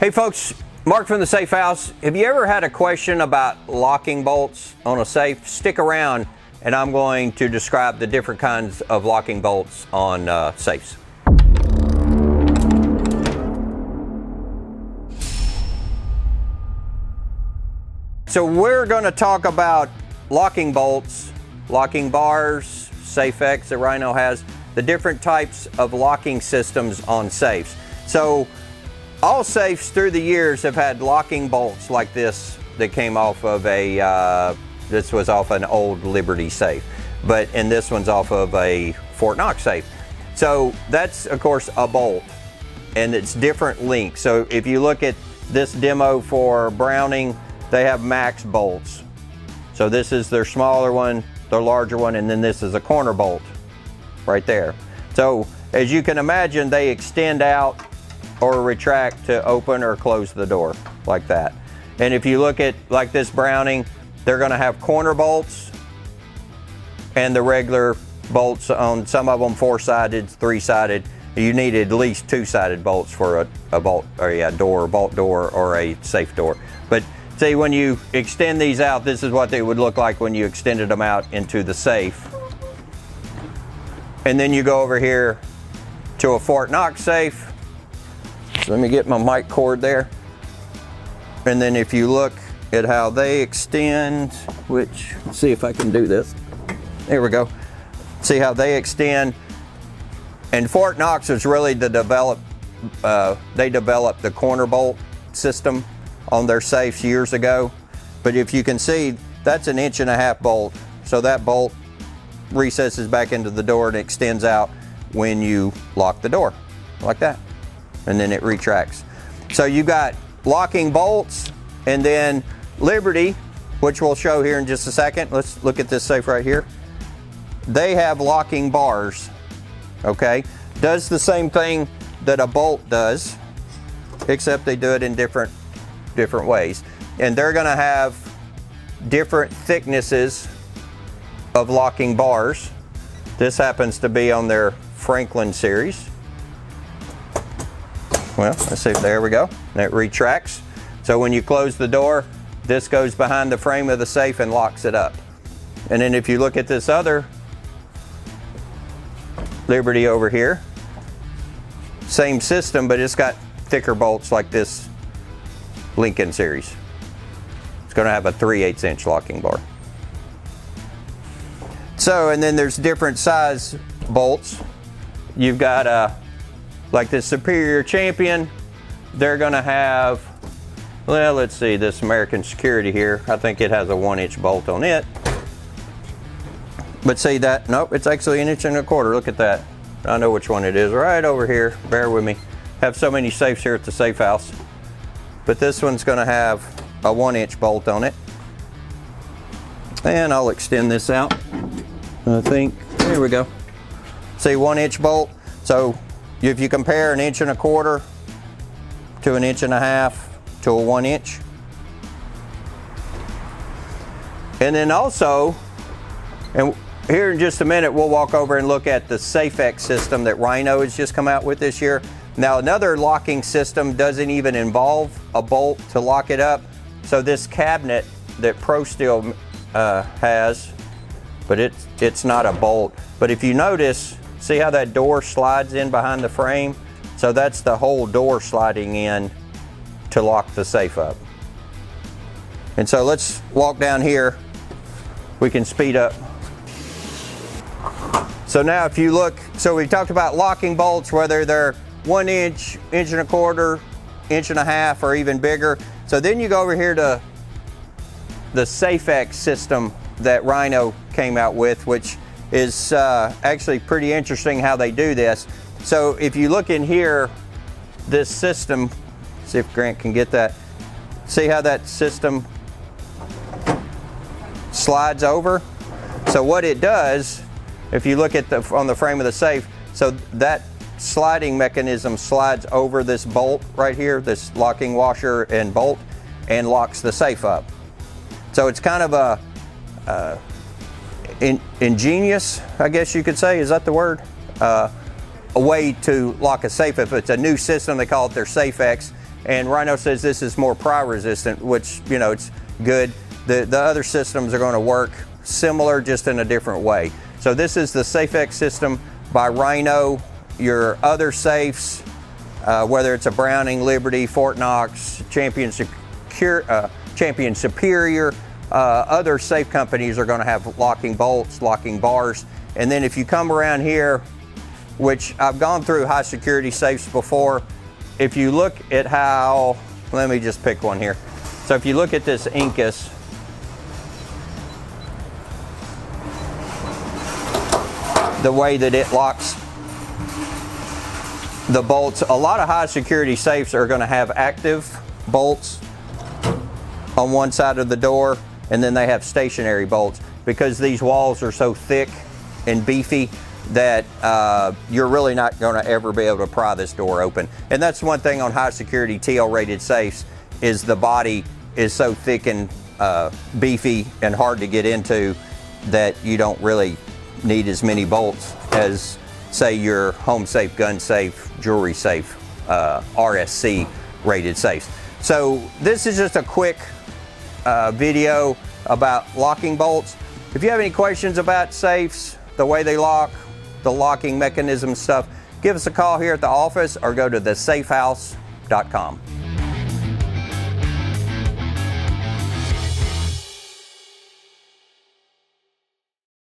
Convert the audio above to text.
Hey folks, Mark from the Safe House. Have you ever had a question about locking bolts on a safe? Stick around and I'm going to describe the different kinds of locking bolts on safes. So we're going to talk about locking bolts, locking bars, SafeX that Rhino has, the different types of locking systems on safes. So all safes through the years have had locking bolts like this that came off of this was off an old Liberty safe, and this one's off of a Fort Knox safe. So that's of course a bolt, and it's different lengths. So if you look at this demo for Browning, they have max bolts. So this is their smaller one, their larger one, and then this is a corner bolt right there. So as you can imagine, they extend out or retract to open or close the door like that. And if you look at like this Browning, they're going to have corner bolts and the regular bolts on some of them, 4-sided, 3-sided. You need at least 2-sided bolts for a bolt or a door, bolt door, or a safe door. But see, when you extend these out, this is what they would look like when you extended them out into the safe. And then you go over here to a Fort Knox safe. So let me get my mic cord there. And then if you look at how they extend, which, let's see if I can do this. There we go. See how they extend. And Fort Knox was really they developed the corner bolt system on their safes years ago. But if you can see, that's an 1.5-inch bolt. So that bolt recesses back into the door and extends out when you lock the door, like that. And then it retracts. So you got locking bolts, and then Liberty, which we'll show here in just a second. Let's look at this safe right here. They have locking bars, okay? Does the same thing that a bolt does, except they do it in different ways. And they're gonna have different thicknesses of locking bars. This happens to be on their Franklin series. Well, let's see, there we go. It retracts. So when you close the door, this goes behind the frame of the safe and locks it up. And then if you look at this other Liberty over here, same system, but it's got thicker bolts like this Lincoln series. It's going to have a 3/8-inch locking bar. So, and then there's different size bolts. You've got like this Superior Champion. They're going to have, well, let's see, this American Security here. I think it has a 1-inch bolt on it. But see that, nope, it's actually 1.25 inches. Look at that. I know which one it is right over here. Bear with me. Have so many safes here at the Safe House. But this one's going to have a 1-inch bolt on it. And I'll extend this out. I think, there we go. See, 1-inch bolt. So if you compare 1.25 inches to 1.5 inches to a 1-inch. And then also, and here in just a minute, we'll walk over and look at the SafeX system that Rhino has just come out with this year. Now, another locking system doesn't even involve a bolt to lock it up. So this cabinet that Prosteel has, but it's not a bolt. But if you notice, see how that door slides in behind the frame? So that's the whole door sliding in to lock the safe up. And so let's walk down here. We can speed up. So now if you look, so we talked about locking bolts, whether they're 1 inch, 1.25 inches, 1.5 inches, or even bigger. So then you go over here to the SafeX system that Rhino came out with, which is actually pretty interesting how they do this. So if you look in here, this system, see if Grant can get that. See how that system slides over? So what it does, if you look at on the frame of the safe, so that sliding mechanism slides over this bolt right here, this locking washer and bolt, and locks the safe up. So it's kind of a ingenious, I guess you could say, is that the word? A way to lock a safe. If it's a new system, they call it their SafeX. and Rhino says this is more pry resistant, which, you know, it's good. The other systems are going to work similar, just in a different way. So this is the SafeX system by Rhino. Your other safes, whether it's a Browning, Liberty, Fort Knox, Champion Superior, other safe companies are going to have locking bolts, locking bars. And then if you come around here, which I've gone through high security safes before, if you look at how, let me just pick one here. So if you look at this Incus, the way that it locks the bolts, a lot of high security safes are going to have active bolts on one side of the door, and then they have stationary bolts, because these walls are so thick and beefy that you're really not going to ever be able to pry this door open. And that's one thing on high security TL rated safes, is the body is so thick and beefy and hard to get into that you don't really need as many bolts as, say, your home safe, gun safe, jewelry safe, RSC rated safes. So this is just a quick video about locking bolts. If you have any questions about safes, the way they lock, the locking mechanism stuff, give us a call here at the office or go to thesafehouse.com.